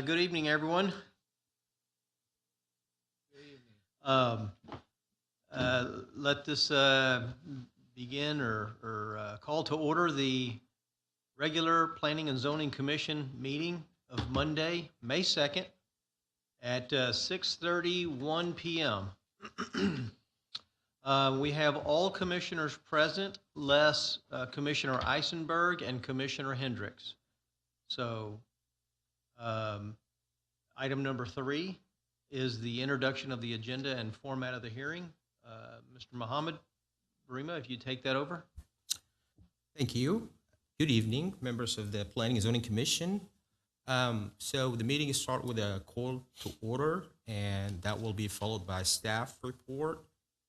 Good evening, everyone. Let this begin or call to order the regular Planning and Zoning Commission meeting of Monday, May 2nd at 6:31 p.m. We have all commissioners present, less Commissioner Eisenberg and Commissioner Hendricks. So item number 3 is the introduction of the agenda and format of the hearing. Mr. Mohammed Barima, if you take that over. Thank you. Good evening, members of the Planning and Zoning Commission. So the meeting is start with a call to order, and that will be followed by staff report.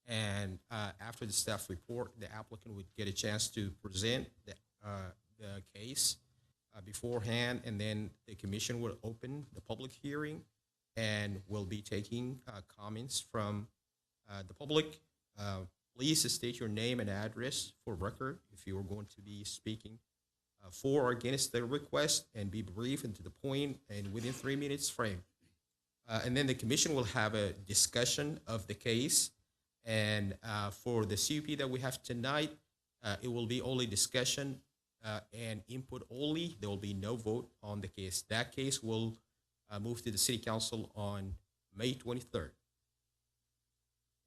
And after the staff report, the applicant would get a chance to present the case beforehand, and then the commission will open the public hearing and will be taking comments from the public. Please state your name and address for record if you are going to be speaking for or against the request, and be brief and to the point and within 3 minutes frame. And then the commission will have a discussion of the case. And for the CUP that we have tonight, it will be only discussion and input only. There will be no vote on the case. That case will move to the City Council on May 23rd.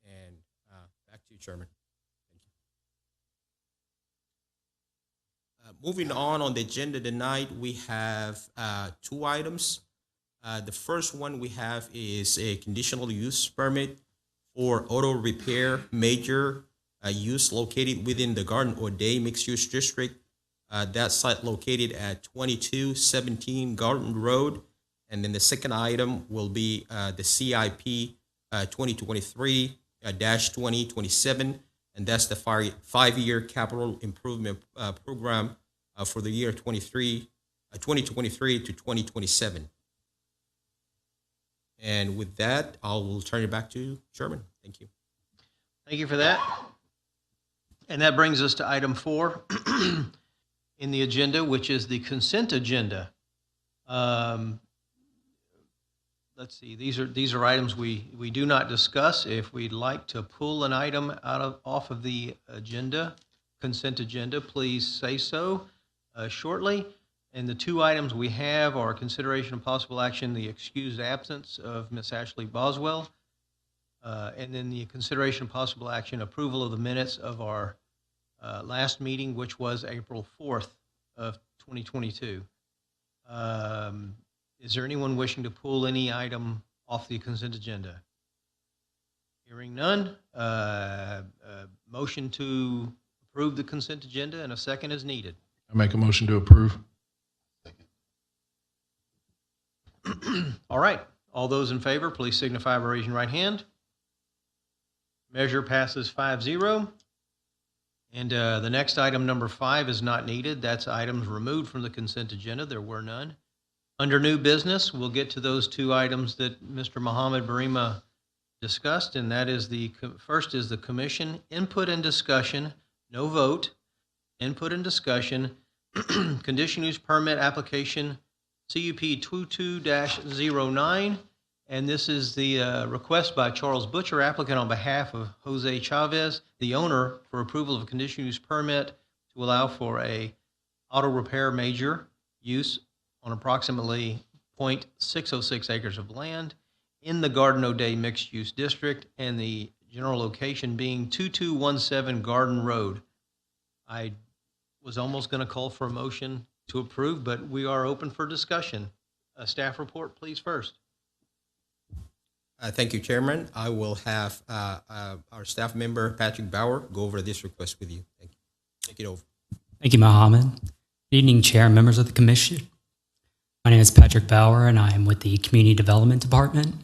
And back to you, Chairman. Thank you. Moving on the agenda tonight, we have 2 items. The first one we have is a conditional use permit for auto repair major use located within the Garden O'Day mixed-use district. That site located at 2217 Garden Road. And then the second item will be the CIP 2023-2027, and that's the 5-year capital improvement program for the year 2023 to 2027. And with that, I'll turn it back to Chairman. Thank you. Thank you for that. And that brings us to item 4 in the agenda, which is the consent agenda. Let's see, these are items we do not discuss. If we'd like to pull an item off of the agenda, consent agenda, please say so shortly. And the 2 items we have are consideration of possible action, the excused absence of Ms. Ashlee Boswell, and then the consideration of possible action, approval of the minutes of our last meeting, which was April 4th of 2022. Is there anyone wishing to pull any item off the consent agenda? Hearing none, motion to approve the consent agenda and a second is needed. I make a motion to approve. All right, all those in favor, please signify by raising your right hand. Measure passes 5-0. And the next item, number 5, is not needed. That's items removed from the consent agenda. There were none. Under new business, we'll get to those 2 items that Mr. Mohammed Barima discussed, and that is first is the commission input and discussion, no vote, input and discussion, conditional use permit application CUP 22-09, and this is the request by Charles Butcher, applicant on behalf of Joseph Chavez, the owner, for approval of a conditional use permit to allow for a auto repair major use on approximately 0.606 acres of land in the Garden O'Day mixed-use district, and the general location being 2217 Garden Road. I was almost going to call for a motion to approve, but we are open for discussion. A staff report, please, first. Thank you, Chairman. I will have our staff member, Patrick Bauer, go over this request with you. Thank you. Take it over. Thank you, Mohammed. Good evening, Chair and members of the Commission. My name is Patrick Bauer, and I am with the Community Development Department.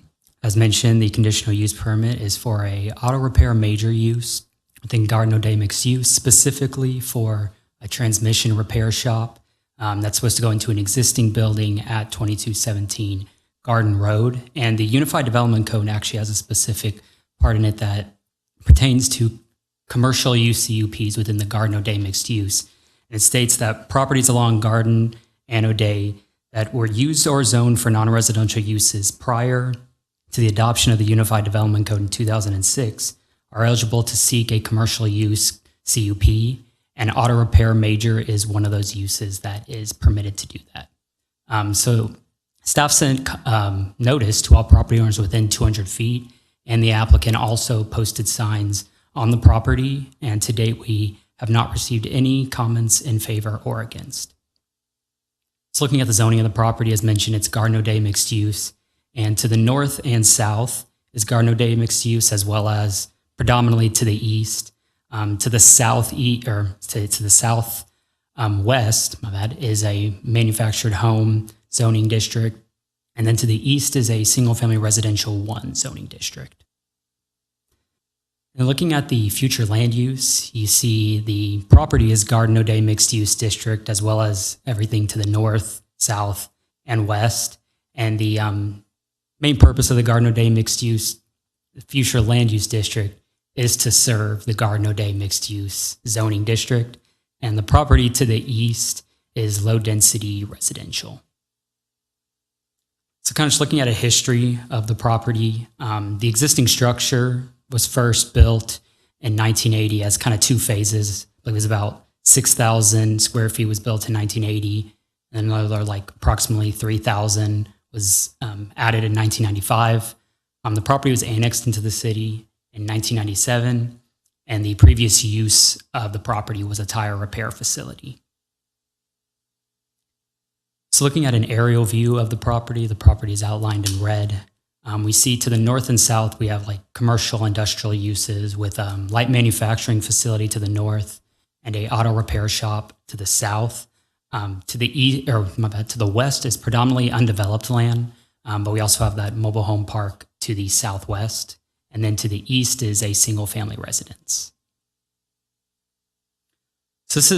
As mentioned, the conditional use permit is for a auto repair major use within Garden O'Day mixed use, specifically for a transmission repair shop that's supposed to go into an existing building at 2217 Garden Road. And the Unified Development Code actually has a specific part in it that pertains to commercial use CUPs within the Garden O'Day mixed use. And it states that properties along Garden and O'Day that were used or zoned for non-residential uses prior to the adoption of the Unified Development Code in 2006 are eligible to seek a commercial use CUP, and auto repair major is one of those uses that is permitted to do that. So staff sent notice to all property owners within 200 feet, and the applicant also posted signs on the property, and to date we have not received any comments in favor or against. So looking at the zoning of the property, as mentioned, it's Garden O'Day mixed use, and to the north and south is Garden O'Day mixed use, as well as predominantly to the east. To the southeast, or to the south west, is a manufactured home zoning district, and then to the east is a single-family residential 1 zoning district. And looking at the future land use, you see the property is Garden O'Day mixed use district, as well as everything to the north, south, and west. And the main purpose of the Garden O'Day mixed use future land use district is to serve the Garden O'Day mixed use zoning district. And the property to the east is low density residential. So kind of just looking at a history of the property, the existing structure was first built in 1980 as kind of 2 phases. It was about 6,000 square feet was built in 1980, and another like approximately 3,000 was added in 1995. The property was annexed into the city in 1997, and the previous use of the property was a tire repair facility. So looking at an aerial view of the property is outlined in red. We see to the north and south, we have like commercial industrial uses with light manufacturing facility to the north and a auto repair shop to the south. To the west is predominantly undeveloped land, but we also have that mobile home park to the southwest. And then to the east is a single family residence. So this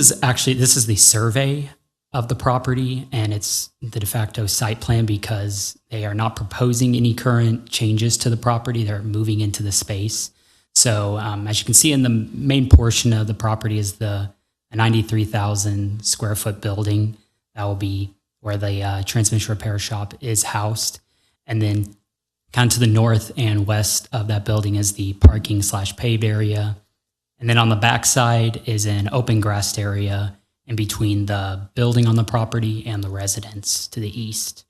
is the survey of the property, and it's the de facto site plan because they are not proposing any current changes to the property. They're moving into the space. So as you can see in the main portion of the property is a 93,000 square foot building. That will be where the transmission repair shop is housed. And then kind of to the north and west of that building is the parking/paved area. And then on the back side is an open grassed area in between the building on the property and the residence to the east.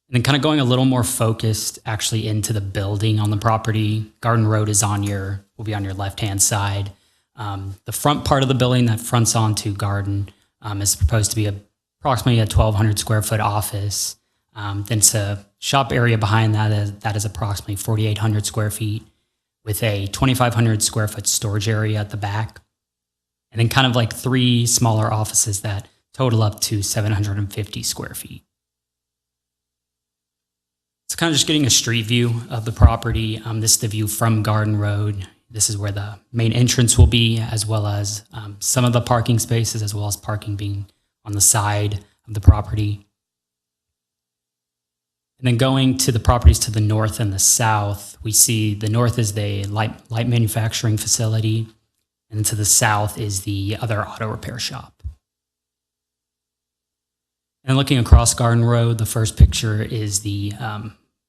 And then kind of going a little more focused actually into the building on the property, Garden Road will be on your left-hand side. The front part of the building that fronts onto Garden is proposed to be approximately a 1,200 square foot office. Then it's a shop area behind that is approximately 4,800 square feet with a 2,500 square foot storage area at the back. And then kind of like 3 smaller offices that total up to 750 square feet. It's kind of just getting a street view of the property. This is the view from Garden Road. This is where the main entrance will be, as well as some of the parking spaces, as well as parking being on the side of the property. And then going to the properties to the north and the south, we see the north is the light manufacturing facility, and to the south is the other auto repair shop. And looking across Garden Road, the first picture is the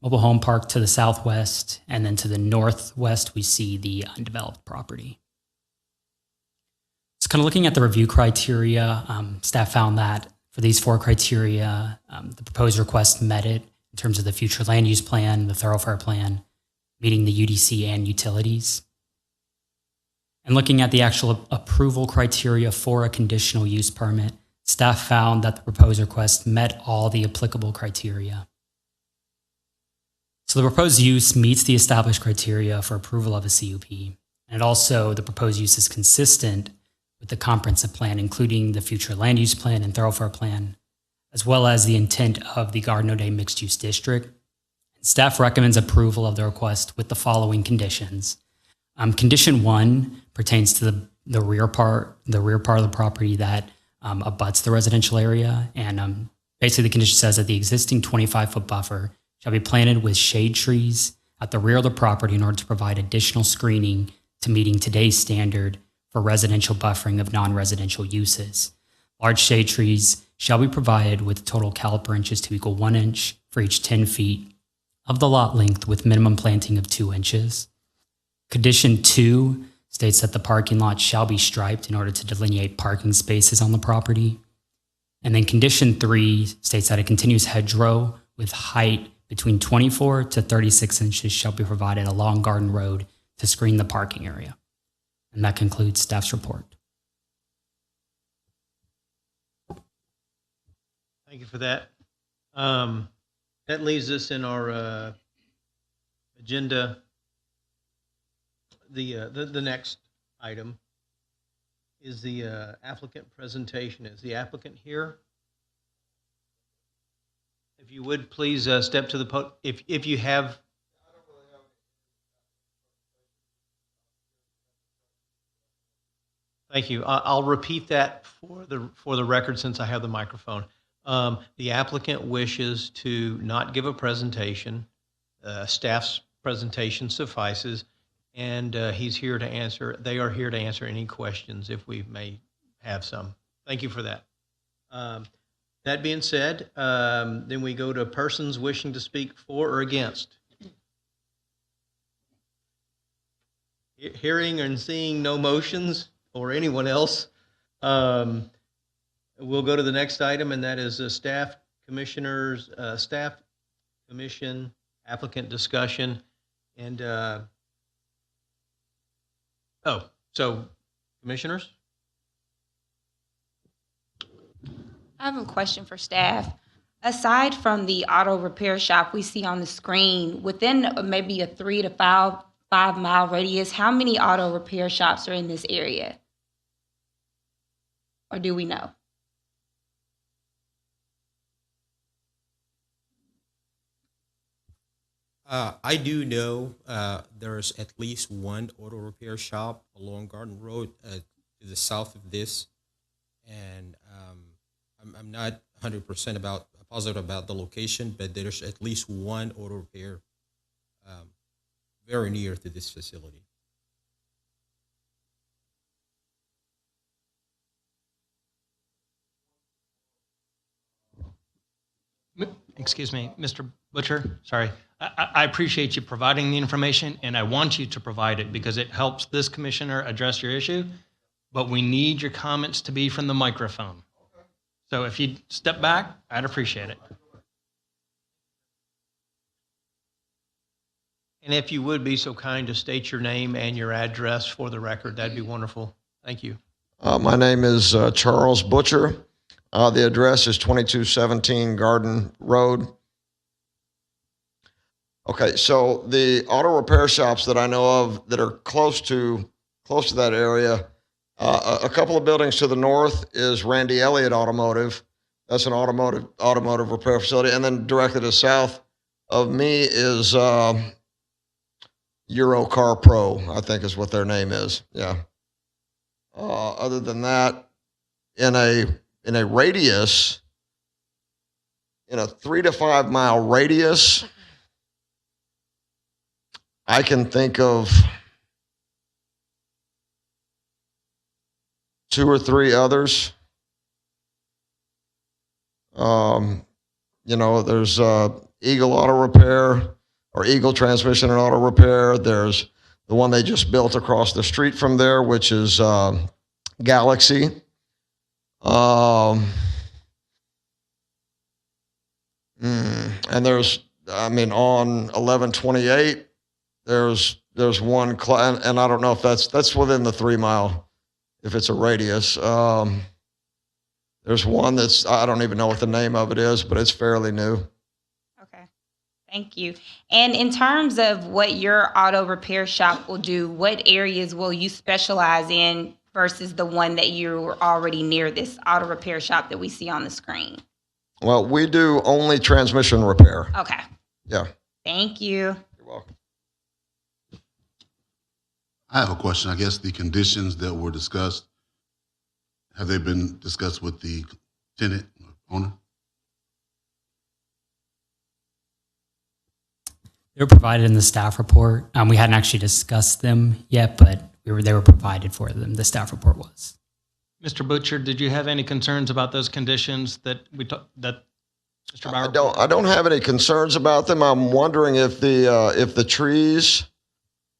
mobile home park to the southwest, and then to the northwest, we see the undeveloped property. So kind of looking at the review criteria, staff found that for these 4 criteria, the proposed request met it in terms of the future land use plan, the thoroughfare plan, meeting the UDC and utilities. And looking at the actual approval criteria for a conditional use permit, staff found that the proposed request met all the applicable criteria. So the proposed use meets the established criteria for approval of a CUP. And also the proposed use is consistent with the comprehensive plan, including the future land use plan and thoroughfare plan, as well as the intent of the Garden O'Day mixed use district. And staff recommends approval of the request with the following conditions. Condition 1 pertains to the rear part of the property that abuts the residential area. And basically the condition says that the existing 25-foot buffer shall be planted with shade trees at the rear of the property in order to provide additional screening to meeting today's standard for residential buffering of non-residential uses. Large shade trees shall be provided with total caliper inches to equal 1 inch for each 10 feet of the lot length with minimum planting of 2 inches. Condition 2 states that the parking lot shall be striped in order to delineate parking spaces on the property. And then condition 3 states that a continuous hedgerow with height between 24 to 36 inches shall be provided along Garden Road to screen the parking area. And that concludes staff's report. Thank you for that. That leaves us in our agenda. The next item is the applicant presentation. Is the applicant here? If you would, please step to the if you have. Thank you. I'll repeat that for the record since I have the microphone. The applicant wishes to not give a presentation. Staff's presentation suffices, and he's here to answer. They are here to answer any questions if we may have some. Thank you for that. That being said, then we go to persons wishing to speak for or against. Hearing and seeing no motions or anyone else, we'll go to the next item, and that is staff commission applicant discussion. And so commissioners? I have a question for staff. Aside from the auto repair shop we see on the screen, within maybe a 3 to 5 mile radius, how many auto repair shops are in this area? Or do we know? I do know there's at least one auto repair shop along Garden Road to the south of this, and I'm not 100% positive about the location, but there's at least one auto repair very near to this facility. Excuse me, Mr. Butcher, sorry. I appreciate you providing the information, and I want you to provide it because it helps this commissioner address your issue, but we need your comments to be from the microphone. So if you step back, I'd appreciate it. And if you would be so kind to state your name and your address for the record, that'd be wonderful. Thank you. My name is Charles Butcher. The address is 2217 Garden Road. Okay, so the auto repair shops that I know of that are close to that area, a couple of buildings to the north is Randy Elliott Automotive. That's an automotive repair facility. And then directly to the south of me is Euro Car Pro, I think is what their name is. Yeah. Other than that, in a radius, in a 3 to 5 mile radius, I can think of 2 or 3 others. There's Eagle Auto Repair or Eagle Transmission and Auto Repair. There's the one they just built across the street from there, which is Galaxy. And there's, on 1128, there's one, and I don't know if that's within the 3 mile, if it's a radius. There's one that's, I don't even know what the name of it is, but it's fairly new. Okay, thank you. And in terms of what your auto repair shop will do, what areas will you specialize in versus the one that you're already near this auto repair shop that we see on the screen? Well, we do only transmission repair. Okay. Yeah. Thank you. You're welcome. I have a question. I guess the conditions that were discussed, have they been discussed with the tenant owner? They were provided in the staff report. We hadn't actually discussed them yet, but they were provided for them. The staff report was. Mr. Butcher, did you have any concerns about those conditions that that Mr. Bauer? I don't have any concerns about them. I'm wondering if the trees,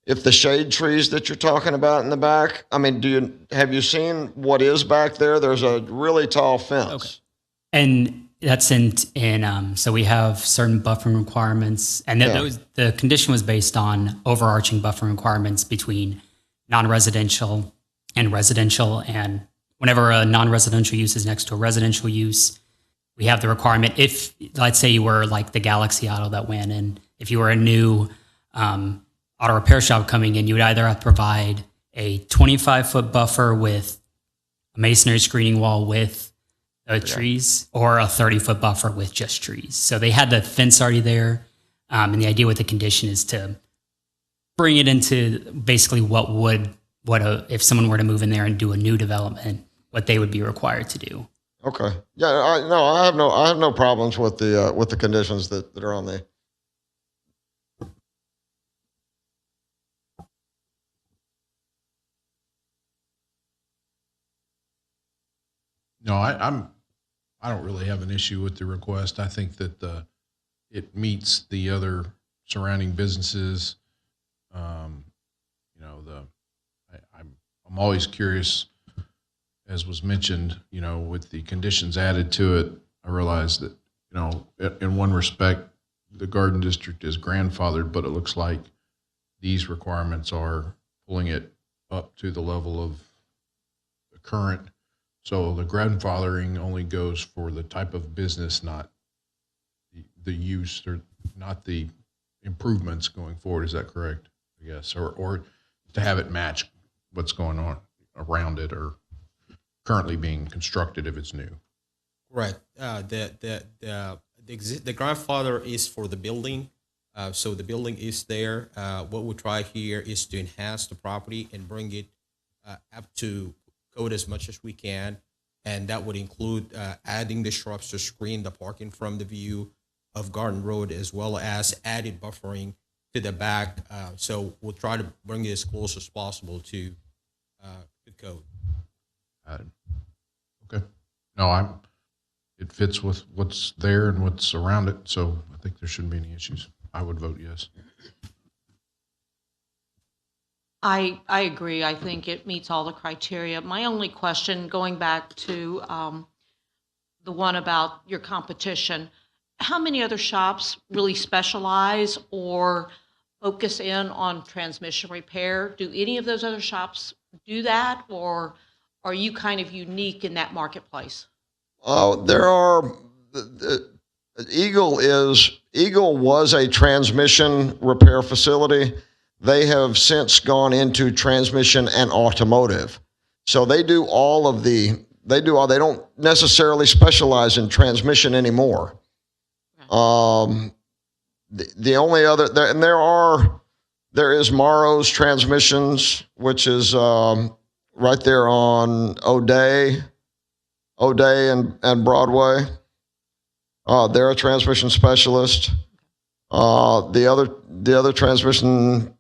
if the shade trees that you're talking about in the back, I mean, have you seen what is back there? There's a really tall fence. Okay. And that's so we have certain buffering requirements, and the condition was based on overarching buffering requirements between non-residential and residential. And whenever a non-residential use is next to a residential use, we have the requirement. If, let's say you were like the Galaxy Auto that went in, if you were a new auto repair shop coming in, you would either have to provide a 25-foot buffer with a masonry screening wall with trees, or a 30-foot buffer with just trees. So they had the fence already there. And the idea with the condition is to bring it into basically if someone were to move in there and do a new development, what they would be required to do. Okay. Yeah. I have no problems with the conditions that are on the. No, I don't really have an issue with the request. I think that it meets the other surrounding businesses. I'm always curious, as was mentioned, with the conditions added to it. I realize that, in one respect, the garden district is grandfathered, but it looks like these requirements are pulling it up to the level of the current. So the grandfathering only goes for the type of business, not the use, or not the improvements going forward. Is that correct? I guess, or to have it match what's going on around it or currently being constructed if it's new. Right. The grandfather is for the building. So the building is there. What we try here is to enhance the property and bring it up to code as much as we can. And that would include adding the shrubs to screen the parking from the view of Garden Road, as well as added buffering to the back. So we'll try to bring it as close as possible to code. Okay. No, it fits with what's there and what's around it. So I think there shouldn't be any issues. I would vote yes. I agree. I think it meets all the criteria. My only question, going back to the one about your competition, how many other shops really specialize or focus in on transmission repair? Do any of those other shops do that, or are you kind of unique in that marketplace? There are. Eagle was a transmission repair facility. They have since gone into transmission and automotive. So they do they don't necessarily specialize in transmission anymore. The only other, there is Morrow's Transmissions, which is right there on O'Day and Broadway. They're a transmission specialist. The other transmission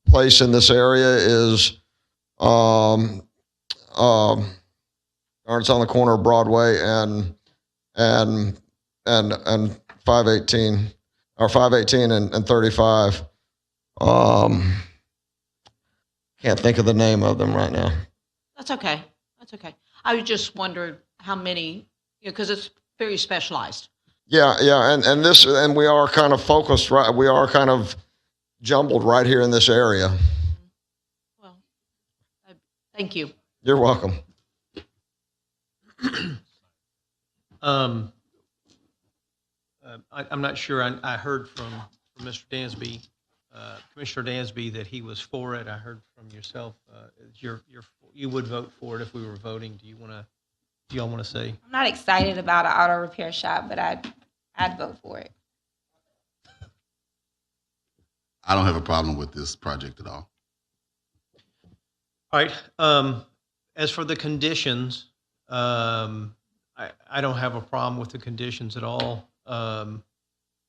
place in this area is it's on the corner of Broadway and 518 or 518 and 35. Can't think of the name of them right now. That's okay. I was just wondering how many, because it's very specialized. Yeah, and we are kind of focused, right? We are kind of jumbled right here in this area. Well, thank you. You're welcome. I'm not sure. I heard from Mr. Dansby, Commissioner Dansby, that he was for it. I heard from yourself. You would vote for it if we were voting. Do y'all want to say? I'm not excited about an auto repair shop, but I'd vote for it. I don't have a problem with this project at all. All right. As for the conditions, I don't have a problem with the conditions at all.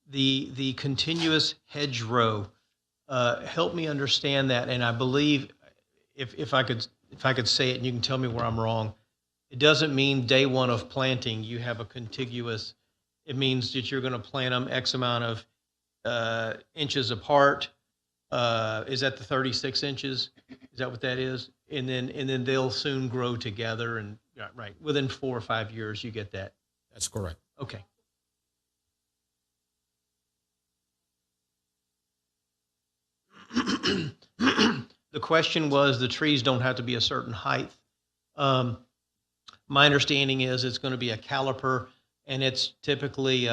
The continuous hedgerow, help me understand that. And I believe, if I could say it, and you can tell me where I'm wrong, It doesn't mean day one of planting, you have a contiguous, it means that you're going to plant them X amount of inches apart. Is that the 36 inches? Is that what that is? And then they'll soon grow together, and right, within 4 or 5 years, you get that. That's correct. Okay. The question was, the trees don't have to be a certain height. My understanding is it's going to be a caliper, and it's typically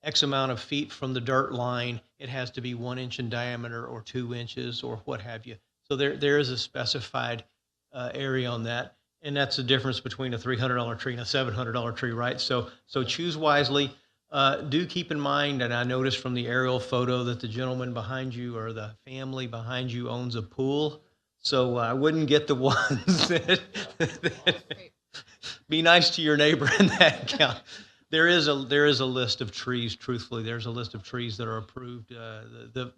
X amount of feet from the dirt line. It has to be 1 inch in diameter or 2 inches or what have you. So there is a specified area on that, and that's the difference between a $300 tree and a $700 tree, right? So choose wisely. Do keep in mind, and I noticed from the aerial photo that the gentleman behind you or the family behind you owns a pool. So I wouldn't get the ones that be nice to your neighbor in that count. There is a list of trees. Truthfully, there's a list of trees that are approved. The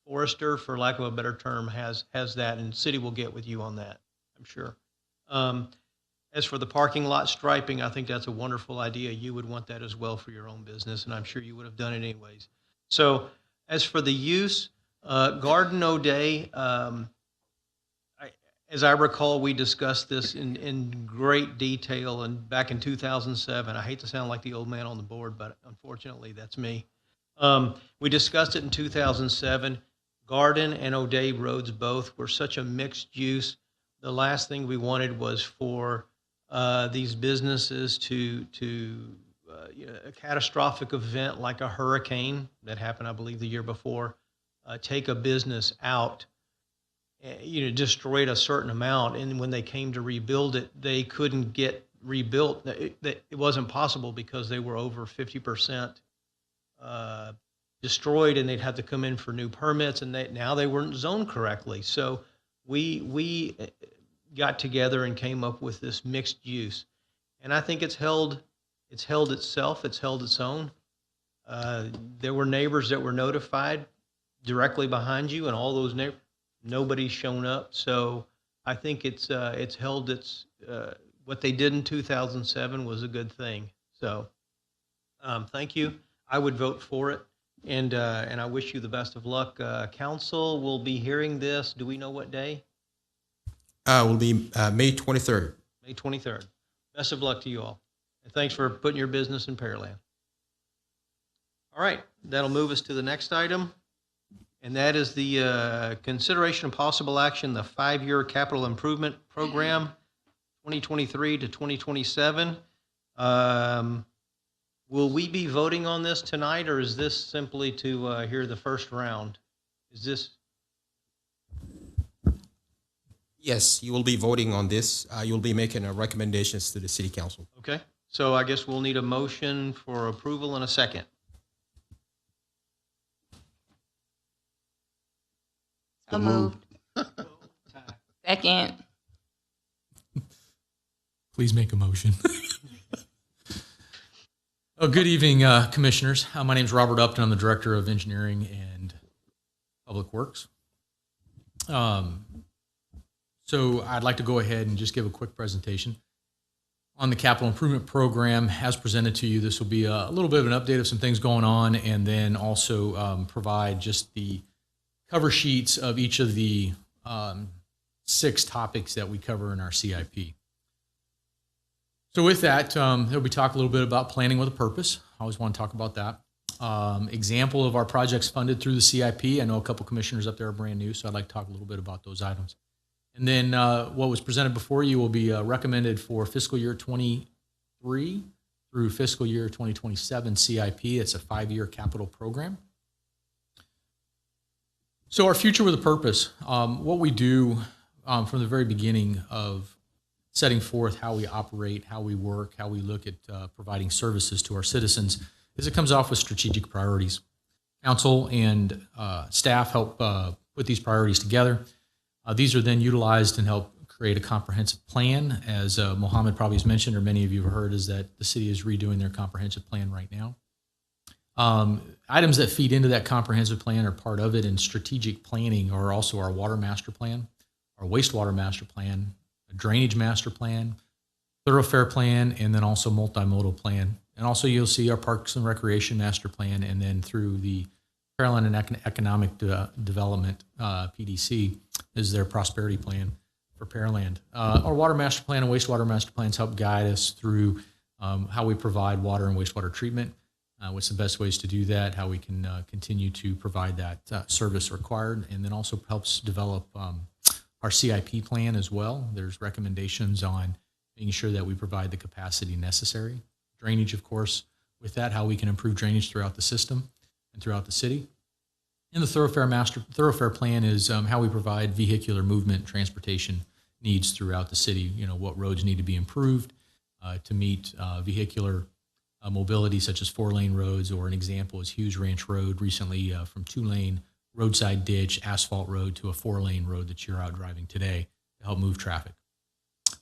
forester, for lack of a better term, has that, and the city will get with you on that, I'm sure. As for the parking lot striping, I think that's a wonderful idea. You would want that as well for your own business, and I'm sure you would have done it anyways. So as for the use, Garden O'Day, as I recall, we discussed this in great detail and back in 2007. I hate to sound like the old man on the board, but unfortunately, that's me. We discussed it in 2007. Garden and O'Day roads both were such a mixed use. The last thing we wanted was for these businesses to a catastrophic event like a hurricane that happened, I believe, the year before, take a business out, destroyed a certain amount, and when they came to rebuild it, they couldn't get rebuilt. It wasn't possible because they were over 50% destroyed, and they'd have to come in for new permits, and now they weren't zoned correctly. So we got together and came up with this mixed use, and I think it's held itself. It's held its own. There were neighbors that were notified directly behind you, and all those neighbors, nobody's shown up. So I think it's held its. What they did in 2007 was a good thing. So thank you. I would vote for it, and I wish you the best of luck. Council will be hearing this. Do we know what day? Will be May 23rd. May 23rd. Best of luck to you all. And thanks for putting your business in Pearland. All right, that'll move us to the next item, and that is the consideration of possible action, the 5-year capital improvement program, 2023 to 2027. Will we be voting on this tonight, or is this simply to hear the first round? Is this? Yes, you will be voting on this. You'll be making recommendations to the city council. Okay, so I guess we'll need a motion for approval in a second. So moved. Second. Please make a motion. Good evening, commissioners. My name is Robert Upton. I'm the Director of Engineering and Public Works. So I'd like to go ahead and just give a quick presentation on the capital improvement program as presented to you. This will be a little bit of an update of some things going on, and then also provide just the cover sheets of each of the 6 topics that we cover in our CIP. So with that, there'll be talk a little bit about planning with a purpose. I always want to talk about that. Example of our projects funded through the CIP. I know a couple commissioners up there are brand new, so I'd like to talk a little bit about those items. And then what was presented before you will be recommended for fiscal year 23 through fiscal year 2027 CIP. It's a 5-year capital program. So our future with a purpose, what we do from the very beginning of setting forth how we operate, how we work, how we look at providing services to our citizens, is it comes off with strategic priorities. Council and staff help put these priorities together. These are then utilized and help create a comprehensive plan. As Mohammed probably has mentioned, or many of you have heard, is that the city is redoing their comprehensive plan right now. Items that feed into that comprehensive plan are part of it, and strategic planning are also our water master plan, our wastewater master plan, a drainage master plan, thoroughfare plan, and then also multimodal plan. And also you'll see our Parks and Recreation Master Plan, and then through the Pearland and Economic Development, PDC, is their prosperity plan for Pearland. Our Water Master Plan and Wastewater Master Plans help guide us through how we provide water and wastewater treatment, what's the best ways to do that, how we can continue to provide that service required, and then also helps develop our CIP plan as well. There's recommendations on making sure that we provide the capacity necessary. Drainage, of course, with that, how we can improve drainage throughout the system and throughout the city. And the thoroughfare plan is how we provide vehicular movement, transportation needs throughout the city. You know, what roads need to be improved to meet vehicular mobility, such as 4-lane roads, or an example is Hughes Ranch Road, recently from 2-lane roadside ditch, asphalt road to a 4-lane road that you're out driving today to help move traffic.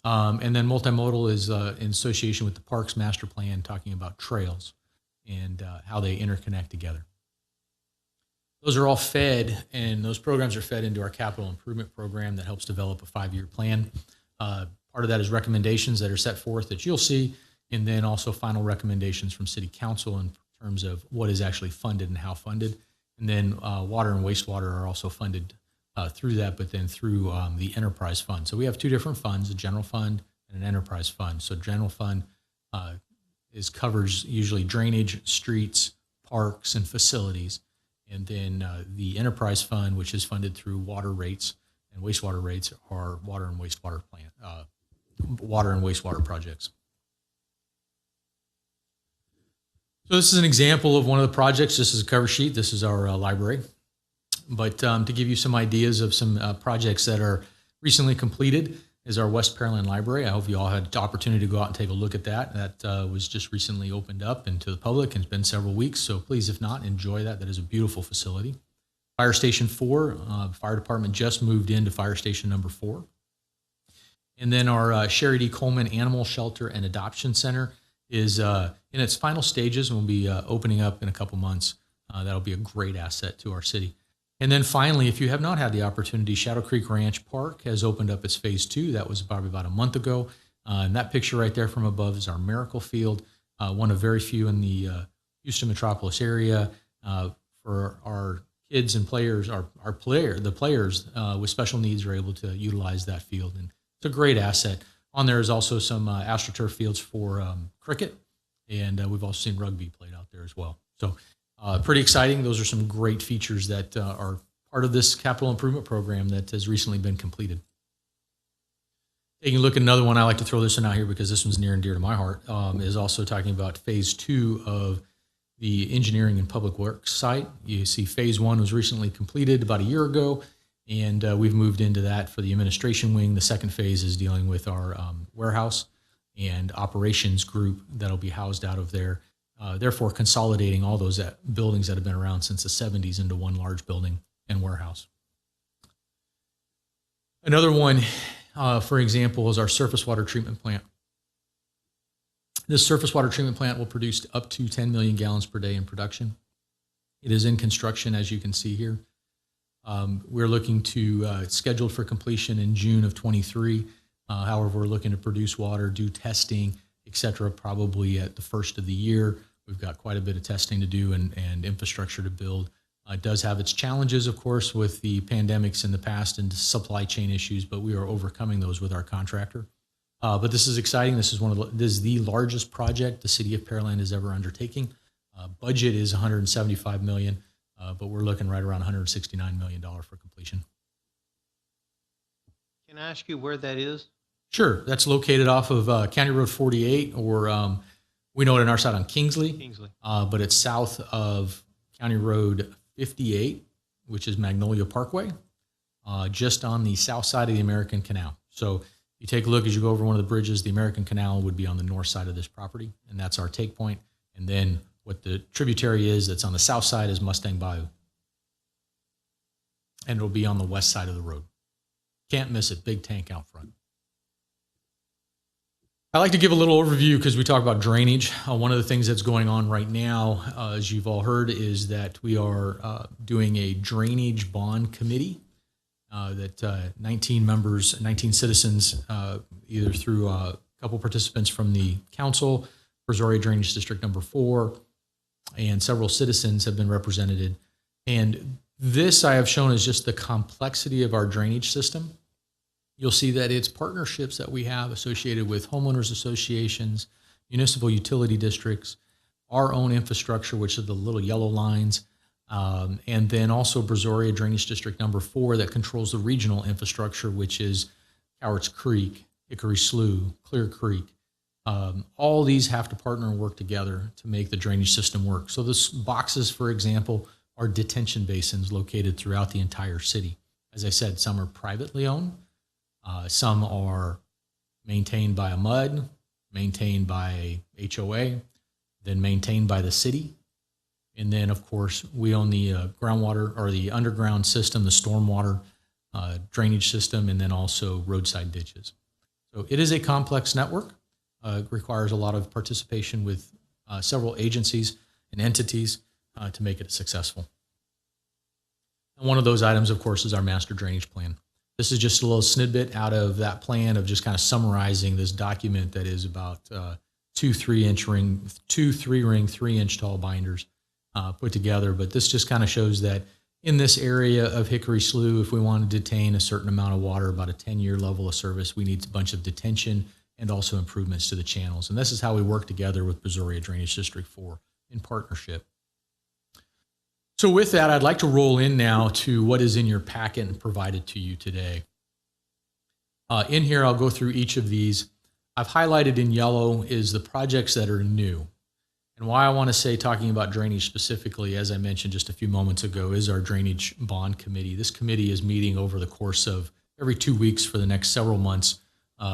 And then multimodal is in association with the Parks Master Plan, talking about trails and how they interconnect together. Those are all fed, and those programs are fed into our capital improvement program that helps develop a 5-year plan. Part of that is recommendations that are set forth that you'll see, and then also final recommendations from City Council in terms of what is actually funded and how funded. And then water and wastewater are also funded through that, but then through the enterprise fund. So we have two different funds, a general fund and an enterprise fund. So general fund covers usually drainage, streets, parks, and facilities. And then the enterprise fund, which is funded through water rates and wastewater rates, are water and wastewater projects. So this is an example of one of the projects. This is a cover sheet. This is our library. But to give you some ideas of some projects that are recently completed is our West Pearland Library. I hope you all had the opportunity to go out and take a look at that. That was just recently opened up into the public, and it's been several weeks. So please, if not, enjoy that. That is a beautiful facility. Fire Station 4, fire department just moved into Fire Station number 4. And then our Sherry D. Coleman Animal Shelter and Adoption Center is in its final stages and will be opening up in a couple months. That'll be a great asset to our city. And then finally, if you have not had the opportunity, Shadow Creek Ranch Park has opened up its phase 2. That was probably about a month ago. And that picture right there from above is our Miracle Field, one of very few in the Houston metropolis area for our kids and players. The players with special needs are able to utilize that field, and it's a great asset. On there is also some AstroTurf fields for cricket, and we've also seen rugby played out there as well. So pretty exciting. Those are some great features that are part of this capital improvement program that has recently been completed. Taking a look at another one, I like to throw this one out here because this one's near and dear to my heart, is also talking about phase 2 of the engineering and public works site. You see phase 1 was recently completed about a year ago, and we've moved into that for the administration wing. The second phase is dealing with our warehouse and operations group that'll be housed out of there. Therefore, consolidating all those buildings that have been around since the 70s into one large building and warehouse. Another one, for example, is our surface water treatment plant. This surface water treatment plant will produce up to 10 million gallons per day in production. It is in construction, as you can see here. We're looking to scheduled for completion in June of 23. However, we're looking to produce water, do testing, et cetera, probably at the first of the year. We've got quite a bit of testing to do and infrastructure to build. It does have its challenges, of course, with the pandemics in the past and supply chain issues, but we are overcoming those with our contractor. But this is exciting. This is the largest project the city of Pearland is ever undertaking. Budget is $175 million, but we're looking right around $169 million for completion. Can I ask you where that is? Sure. That's located off of County Road 48, or we know it on our side on Kingsley. But it's south of County Road 58, which is Magnolia Parkway, just on the south side of the American Canal. So you take a look as you go over one of the bridges, the American Canal would be on the north side of this property, and that's our take point. And then what the tributary is that's on the south side is Mustang Bayou. And it'll be on the west side of the road. Can't miss it, big tank out front. I like to give a little overview because we talk about drainage. One of the things that's going on right now, as you've all heard, is that we are doing a drainage bond committee that 19 members, 19 citizens, either through couple participants from the council, Brazoria Drainage District number 4, and several citizens have been represented. And this I have shown as just the complexity of our drainage system. You'll see that it's partnerships that we have associated with homeowners associations, municipal utility districts, our own infrastructure, which are the little yellow lines, and then also Brazoria Drainage District number 4 that controls the regional infrastructure, which is Cowards Creek, Hickory Slough, Clear Creek. All these have to partner and work together to make the drainage system work. So the boxes, for example, are detention basins located throughout the entire city. As I said, some are privately owned. Some are maintained by a MUD, maintained by a HOA, then maintained by the city. And then, of course, we own the groundwater or the underground system, the stormwater drainage system, and then also roadside ditches. So it is a complex network. It requires a lot of participation with several agencies and entities to make it successful. And one of those items, of course, is our master drainage plan. This is just a little snippet out of that plan of just kind of summarizing this document that is about 2 3-inch ring, 2 3-ring, 3-inch tall binders put together. But this just kind of shows that in this area of Hickory Slough, if we want to detain a certain amount of water, about a 10-year level of service, we need a bunch of detention and also improvements to the channels. And this is how we work together with Brazoria Drainage District 4 in partnership. So with that, I'd like to roll in now to what is in your packet and provided to you today. In here, I'll go through each of these. I've highlighted in yellow is the projects that are new. And why I want to say, talking about drainage specifically, as I mentioned just a few moments ago, is our Drainage Bond Committee. This committee is meeting over the course of every 2 weeks for the next several months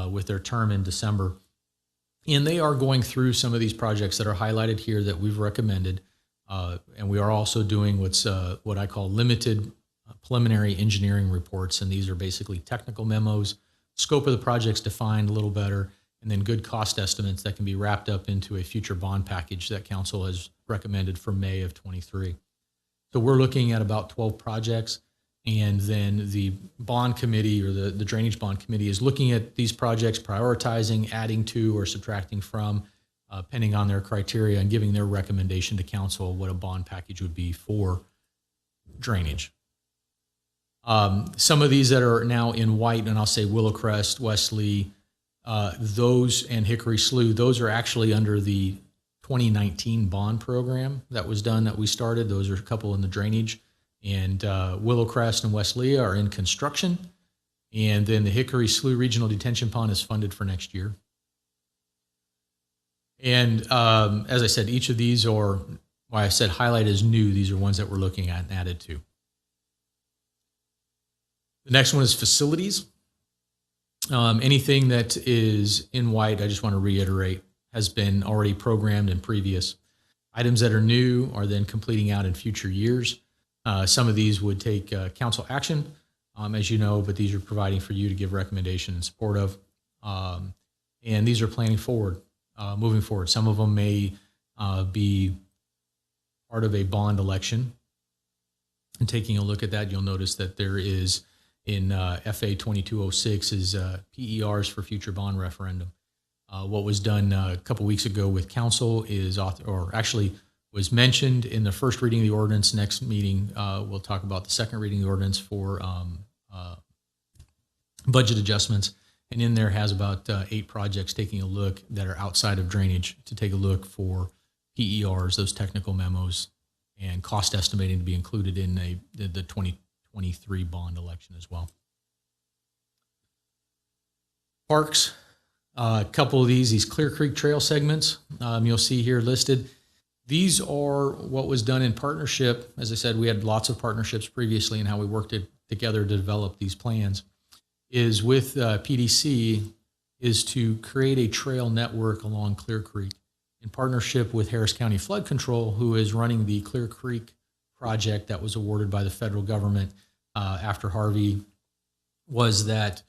with their term in December. And they are going through some of these projects that are highlighted here that we've recommended. And we are also doing what I call limited preliminary engineering reports. And these are basically technical memos, scope of the projects defined a little better, and then good cost estimates that can be wrapped up into a future bond package that council has recommended for May of 23. So we're looking at about 12 projects. And then the bond committee or the drainage bond committee is looking at these projects, prioritizing, adding to or subtracting from, depending on their criteria, and giving their recommendation to council what a bond package would be for drainage. Some of these that are now in white, and I'll say Willowcrest, Wesley, those and Hickory Slough, those are actually under the 2019 bond program that was done that we started. Those are a couple in the drainage. And Willowcrest and Wesley are in construction. And then the Hickory Slough Regional Detention Pond is funded for next year. And as I said, each of these are, why I said highlight as new, these are ones that we're looking at and added to. The next one is facilities. Anything that is in white, I just want to reiterate, has been already programmed in previous. Items that are new are then completing out in future years. Some of these would take council action, as you know, but these are providing for you to give recommendation in support of. And these are planning forward, moving forward. Some of them may be part of a bond election. And taking a look at that, you'll notice that there is in FA 2206 is PERs for future bond referendum. What was done a couple weeks ago with council is, was mentioned in the first reading of the ordinance. Next meeting, we'll talk about the second reading of the ordinance for budget adjustments. And in there has about 8 projects taking a look that are outside of drainage to take a look for PERs, those technical memos, and cost estimating to be included in the 2023 bond election as well. Parks, a couple of these Clear Creek Trail segments, you'll see here listed. These are what was done in partnership. As I said, we had lots of partnerships previously in how we worked together to develop these plans. Is with PDC is to create a trail network along Clear Creek in partnership with Harris County Flood Control, who is running the Clear Creek project that was awarded by the federal government after Harvey. Was that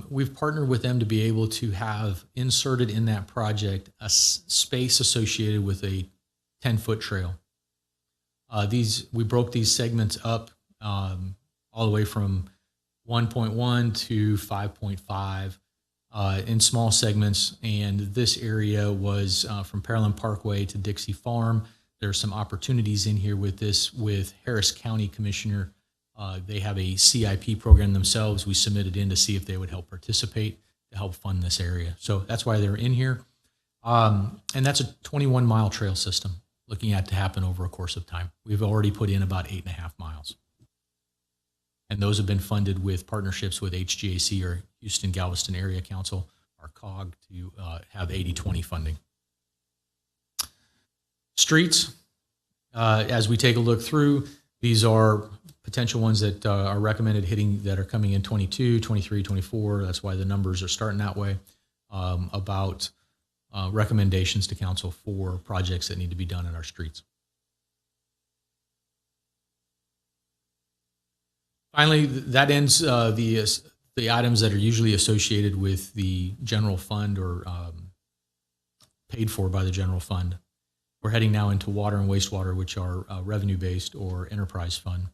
we've partnered with them to be able to have inserted in that project a space associated with a 10-foot trail. We broke these segments up all the way from 1.1 to 5.5 in small segments. And this area was from Pearland Parkway to Dixie Farm. There's some opportunities in here with this with Harris County Commissioner. They have a CIP program themselves. We submitted in to see if they would help participate to help fund this area. So that's why they're in here. And that's a 21-mile trail system looking at to happen over a course of time. We've already put in about 8.5 miles. And those have been funded with partnerships with HGAC, or Houston Galveston Area Council, our COG, to have 80/20 funding. Streets, as we take a look through, these are potential ones that are recommended hitting that are coming in 22, 23, 24. That's why the numbers are starting that way. About recommendations to council for projects that need to be done in our streets. Finally, that ends the items that are usually associated with the general fund or paid for by the general fund. We're heading now into water and wastewater, which are revenue-based or enterprise fund.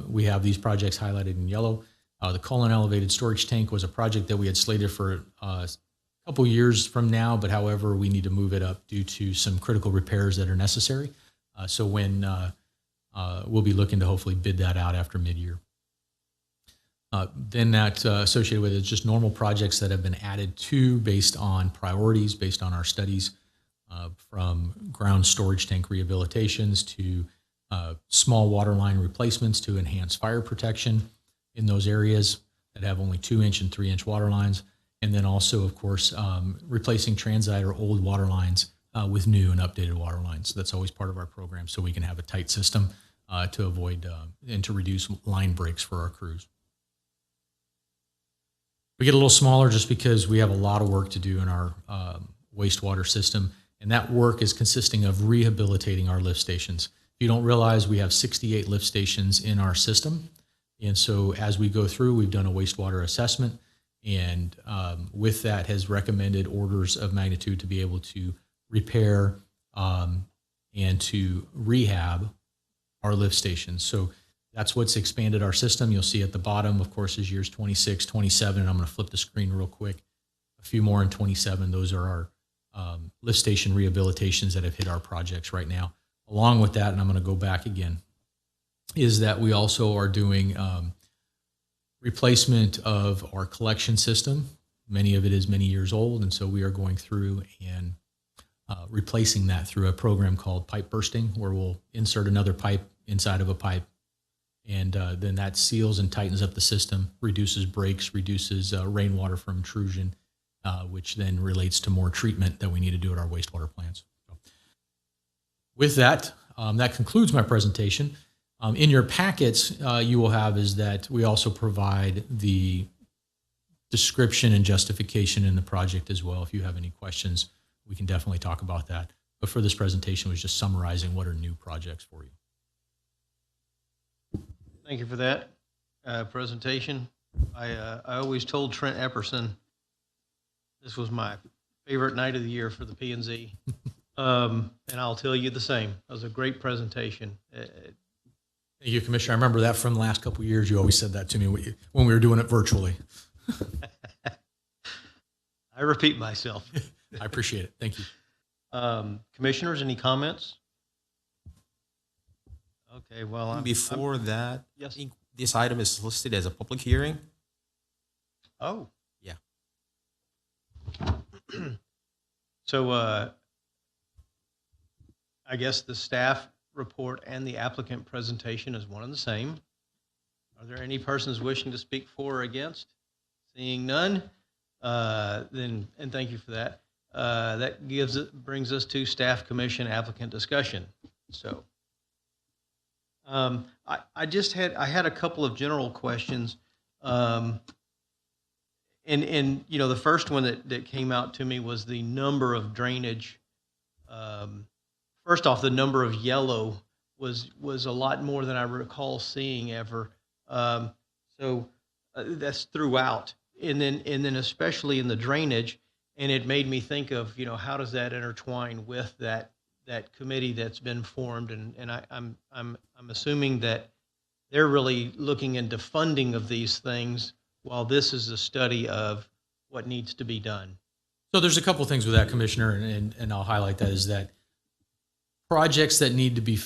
We have these projects highlighted in yellow. The Cullen Elevated Storage Tank was a project that we had slated for a couple years from now, but however, we need to move it up due to some critical repairs that are necessary. So when we'll be looking to hopefully bid that out after mid-year. Then that associated with it is just normal projects that have been added to based on priorities, based on our studies, from ground storage tank rehabilitations to small water line replacements to enhance fire protection in those areas that have only 2-inch and 3-inch water lines. And then also, of course, replacing transite or old water lines with new and updated water lines. That's always part of our program, so we can have a tight system to avoid and to reduce line breaks for our crews. We get a little smaller just because we have a lot of work to do in our wastewater system, and that work is consisting of rehabilitating our lift stations. If you don't realize, we have 68 lift stations in our system, and so as we go through, we've done a wastewater assessment, and with that has recommended orders of magnitude to be able to repair and to rehab our lift stations. So that's what's expanded our system. You'll see at the bottom, of course, is years 26, 27, and I'm going to flip the screen real quick. A few more in 27. Those are our lift station rehabilitations that have hit our projects right now. Along with that, and I'm going to go back again, is that we also are doing replacement of our collection system. Many of it is many years old, and so we are going through and replacing that through a program called pipe bursting, where we'll insert another pipe inside of a pipe, and then that seals and tightens up the system, reduces breaks, reduces rainwater from intrusion, which then relates to more treatment that we need to do at our wastewater plants. So with that, that concludes my presentation. In your packets, you will have is that we also provide the description and justification in the project as well. If you have any questions, we can definitely talk about that. But for this presentation, was just summarizing what are new projects for you. Thank you for that presentation. I always told Trent Epperson this was my favorite night of the year for the P&Z. And I'll tell you the same. It was a great presentation. Thank you, Commissioner. I remember that from the last couple of years. You always said that to me when we were doing it virtually. I repeat myself. I appreciate it. Thank you. Commissioners, any comments? Okay, well, Before that, yes. I think this item is listed as a public hearing. Oh. Yeah. So I guess the staff report and the applicant presentation is one and the same. Are there any persons wishing to speak for or against? Seeing none, then thank you for that. That brings us to staff commission applicant discussion. So I had a couple of general questions. And you know, the first one that came out to me was the number of drainage. First off, the number of yellow was a lot more than I recall seeing ever. So that's throughout, and then especially in the drainage, and it made me think of, you know, how does that intertwine with that committee that's been formed, and I'm assuming that they're really looking into funding of these things, while this is a study of what needs to be done. So there's a couple things with that, Commissioner, and I'll highlight that, is that projects that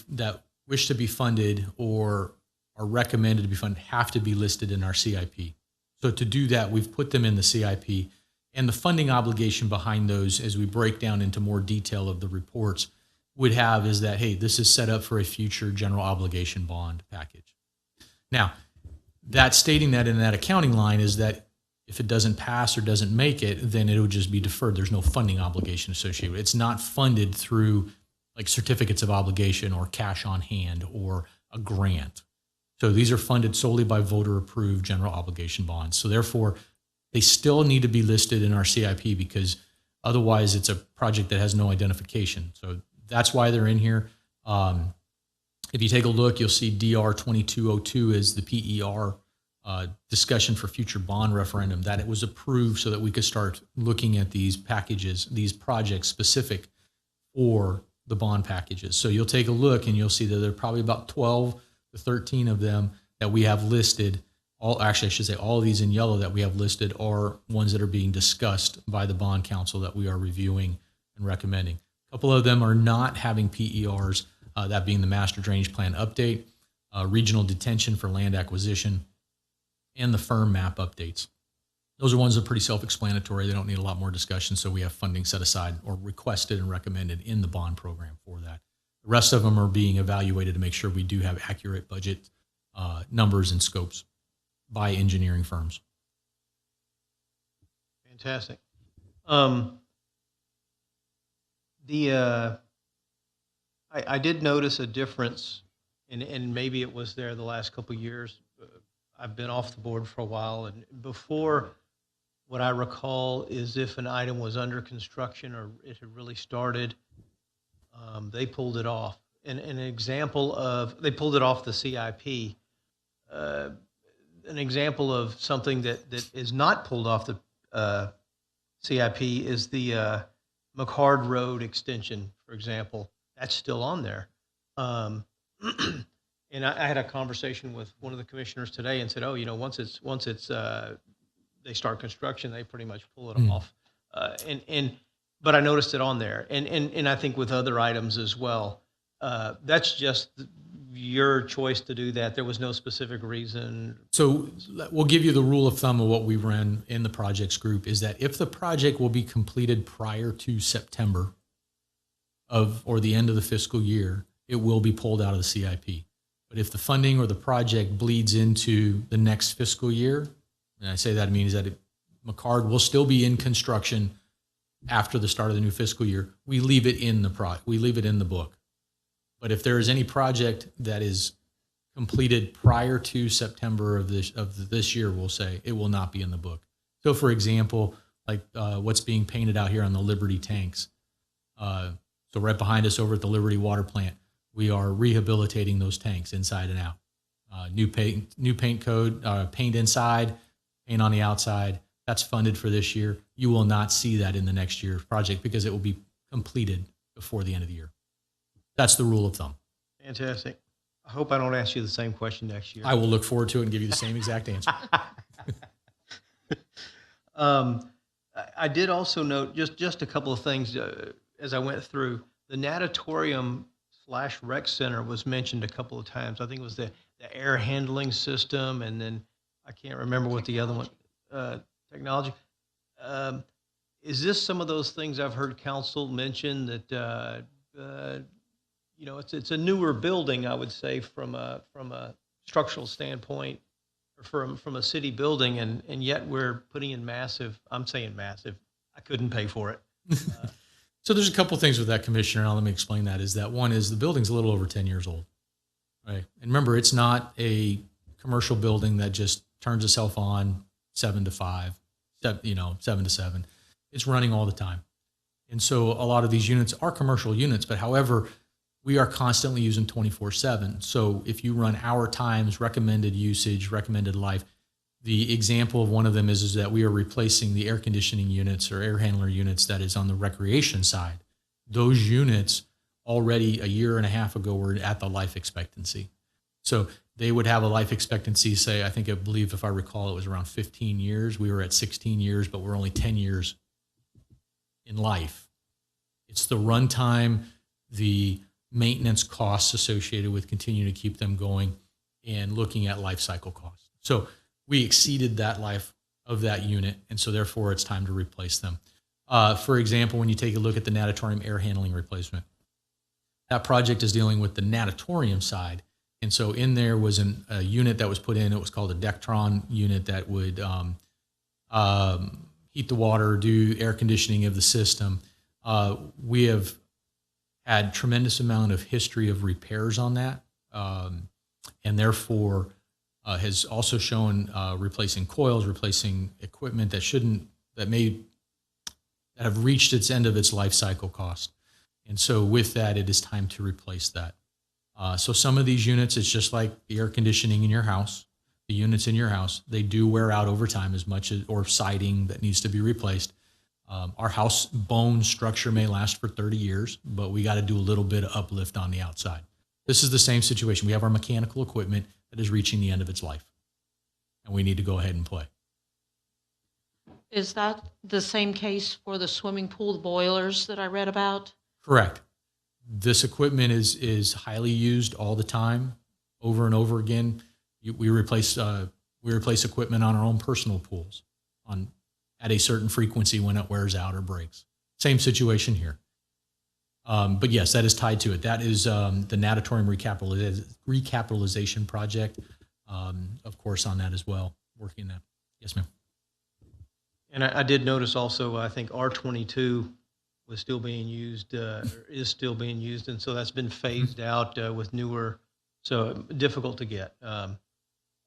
that wish to be funded or are recommended to be funded have to be listed in our CIP. So to do that, we've put them in the CIP, and the funding obligation behind those, as we break down into more detail of the reports, would have is that, hey, this is set up for a future general obligation bond package. Now, that stating that in that accounting line is that if it doesn't pass or doesn't make it, then it would just be deferred. There's no funding obligation associated with it. It's not funded through like certificates of obligation or cash on hand or a grant. So these are funded solely by voter-approved general obligation bonds. So therefore, they still need to be listed in our CIP because otherwise it's a project that has no identification. So that's why they're in here. If you take a look, you'll see DR 2202 is the PER discussion for future bond referendum, that it was approved so that we could start looking at these packages, these projects specific for the bond packages. So you'll take a look and you'll see that there are probably about 12 to 13 of them that we have listed. Actually, I should say all of these in yellow that we have listed are ones that are being discussed by the bond council that we are reviewing and recommending. A couple of them are not having PERs, that being the master drainage plan update, regional detention for land acquisition, and the firm map updates. Those are ones that are pretty self-explanatory. They don't need a lot more discussion, so we have funding set aside or requested and recommended in the bond program for that. The rest of them are being evaluated to make sure we do have accurate budget numbers and scopes by engineering firms. Fantastic. I did notice a difference, and maybe it was there the last couple of years. I've been off the board for a while, and before, what I recall is if an item was under construction or it had really started, they pulled it off. And an example of, they pulled it off the CIP. An example of something that is not pulled off the CIP is the Mchard Road extension, for example. That's still on there. And I had a conversation with one of the commissioners today and said, oh, you know, once it's they start construction, they pretty much pull it off. But I noticed it on there, and I think with other items as well. That's just your choice to do that. There was no specific reason. So we'll give you the rule of thumb of what we ran in the projects group is that if the project will be completed prior to September or the end of the fiscal year, it will be pulled out of the CIP. But if the funding or the project bleeds into the next fiscal year, and I say that means that Mchard will still be in construction after the start of the new fiscal year, we leave it in the book. But if there is any project that is completed prior to September of this year, we'll say it will not be in the book. So, for example, like what's being painted out here on the Liberty tanks. So right behind us over at the Liberty Water Plant, we are rehabilitating those tanks inside and out. New paint code, paint inside, paint on the outside. That's funded for this year. You will not see that in the next year's project because it will be completed before the end of the year. That's the rule of thumb. Fantastic. I hope I don't ask you the same question next year. I will look forward to it and give you the same exact answer. I did also note just a couple of things as I went through. The natatorium / rec center was mentioned a couple of times. I think it was the air handling system, and then I can't remember what the other one, technology. Is this some of those things I've heard council mention that, you know, it's a newer building, I would say, from a structural standpoint, or from a city building, and yet we're putting in massive, I'm saying massive, I couldn't pay for it. So there's a couple things with that, Commissioner, and let me explain that. Is that one is the building's a little over 10 years old, right? And remember, it's not a commercial building that just turns itself on 7 to 5, 7 to 7. It's running all the time. And so a lot of these units are commercial units, but however, we are constantly using 24/7. So if you run hour times, recommended usage, recommended life, the example of one of them is that we are replacing the air conditioning units or air handler units that is on the recreation side. Those units already a year and a half ago were at the life expectancy. So they would have a life expectancy, say, I believe if I recall, it was around 15 years. We were at 16 years, but we're only 10 years in life. It's the runtime, the maintenance costs associated with continuing to keep them going, and looking at life cycle costs. So we exceeded that life of that unit, and so therefore it's time to replace them. For example, when you take a look at the natatorium air handling replacement, that project is dealing with the natatorium side. And so in there was a unit that was put in. It was called a Dectron unit that would heat the water, do air conditioning of the system. We have had tremendous amount of history of repairs on that, and therefore has also shown replacing coils, replacing equipment that have reached its end of its life cycle cost. And so with that, it is time to replace that. So some of these units, it's just like the air conditioning in your house, the units in your house, they do wear out over time or siding that needs to be replaced. Our house bone structure may last for 30 years, but we got to do a little bit of uplift on the outside. This is the same situation. We have our mechanical equipment that is reaching the end of its life, and we need to go ahead and play. Is that the same case for the swimming pool boilers that I read about? Correct. This equipment is highly used all the time, over and over again. We replace equipment on our own personal pools at a certain frequency when it wears out or breaks. Same situation here. But yes, that is tied to it. That is the natatorium recapitalization project, of course, on that as well, working that. Yes, ma'am. And I did notice also, I think R22 was still being used, is still being used, and so that's been phased out with newer, so difficult to get.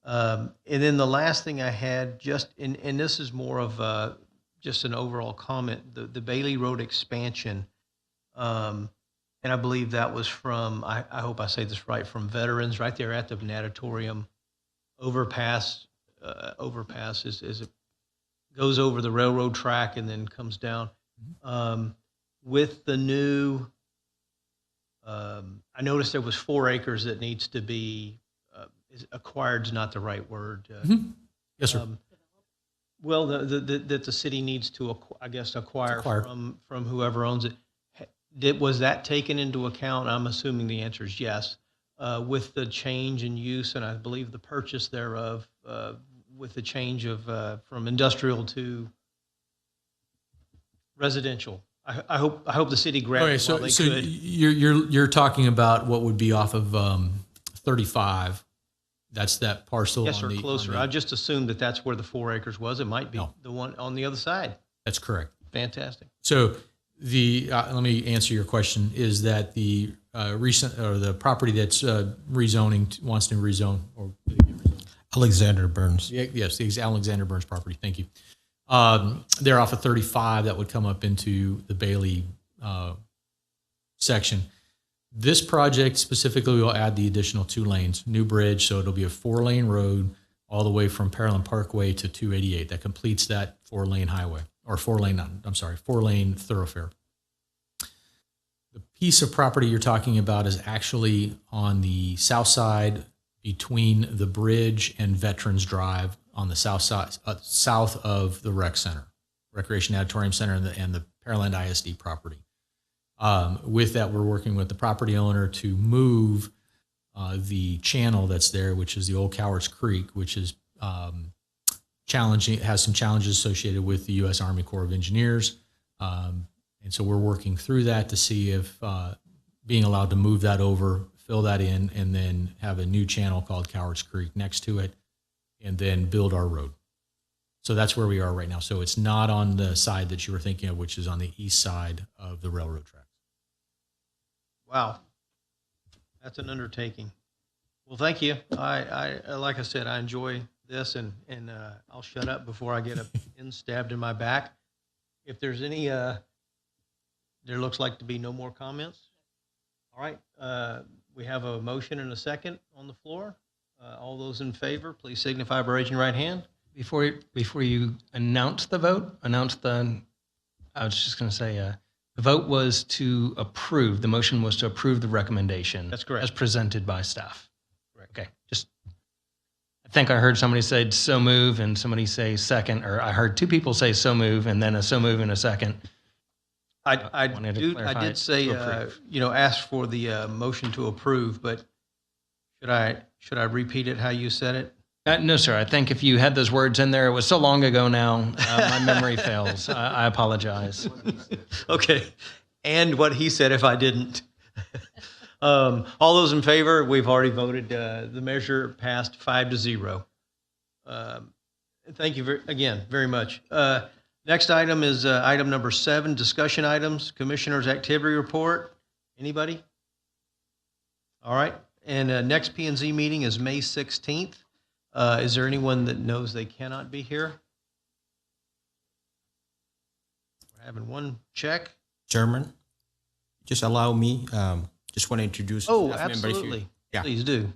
And then the last thing I had, and this is more of just an overall comment, the Bayley Road expansion, and I believe that was from, I hope I say this right, from Veterans, right there at the natatorium overpass. Overpass is it goes over the railroad track and then comes down. With the new, I noticed there was 4 acres that needs to be acquired is not the right word. Yes, sir. Well, that the city needs to, I guess, acquire. From whoever owns it. Was that taken into account? I'm assuming the answer is yes. With the change in use, and I believe the purchase thereof, with the change of from industrial to residential. I hope the city grabbed it while they could. You're talking about what would be off of 35. That's that parcel. Yes, sir, closer. I just assumed that that's where the 4 acres was. It might be the one on the other side. That's correct. Fantastic. So let me answer your question. Is that the the property that's rezoning wants to rezone or Alexander Burns. Yes, the Alexander Burns property. Thank you. They're off of 35 that would come up into the Bayley section. This project specifically will add the additional 2 lanes, new bridge, so it'll be a 4-lane road all the way from Pearland Parkway to 288. That completes that 4-lane highway, or 4-lane thoroughfare. The piece of property you're talking about is actually on the south side between the bridge and Veterans Drive on the south side, south of the rec center, Recreation Auditorium Center, and the Pearland ISD property. With that, we're working with the property owner to move the channel that's there, which is the old Cowards Creek, which is challenging. It has some challenges associated with the U.S. Army Corps of Engineers, and so we're working through that to see if being allowed to move that over, fill that in, and then have a new channel called Cowards Creek next to it, and then build our road. So that's where we are right now. So it's not on the side that you were thinking of, which is on the east side of the railroad tracks. Wow, that's an undertaking. Well, thank you. I like I said, I enjoy this, and I'll shut up before I get a pin stabbed in my back. If there's any, there looks like to be no more comments. All right, we have a motion and a second on the floor. All those in favor, please signify by raising your right hand. Before you announce the vote, I was just going to say, the vote was to approve. The motion was to approve the recommendation. That's correct. As presented by staff. Correct. Okay, just I think I heard somebody say so move and somebody say second, or I heard two people say so move and then a so move and a second. I wanted to do. I clarify did say, to approve. ask for the motion to approve, but should I repeat it how you said it? No, sir. I think if you had those words in there, it was so long ago now, my memory fails. I apologize. Okay. And what he said if I didn't. All those in favor, we've already voted. The measure passed 5-0. Thank you again very much. Next item is item number 7, discussion items, Commissioner's Activity Report. Anybody? All right. And next P&Z meeting is May 16th. Is there anyone that knows they cannot be here? We're having one check. Chairman, just allow me, just want to introduce. Oh, staff member if you- absolutely. Yeah. Please do.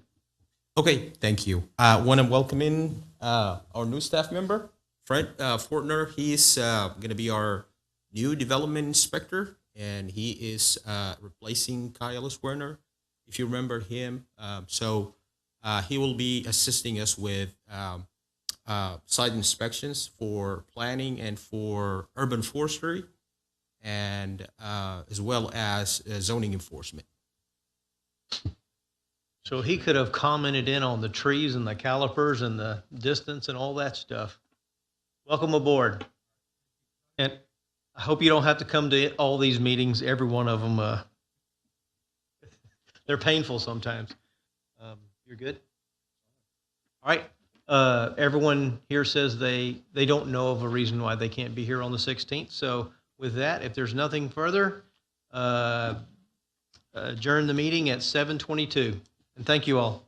Okay, thank you. I want to welcome in our new staff member, Fred Fortner. He's going to be our new development inspector, and he is replacing Kyle Werner, if you remember him. So he will be assisting us with site inspections for planning and for urban forestry, and as well as zoning enforcement. So he could have commented in on the trees and the calipers and the distance and all that stuff. Welcome aboard. And I hope you don't have to come to all these meetings, every one of them. They're painful sometimes. You're good? All right. Everyone here says they don't know of a reason why they can't be here on the 16th. So with that, if there's nothing further, adjourn the meeting at 7:22. And thank you all.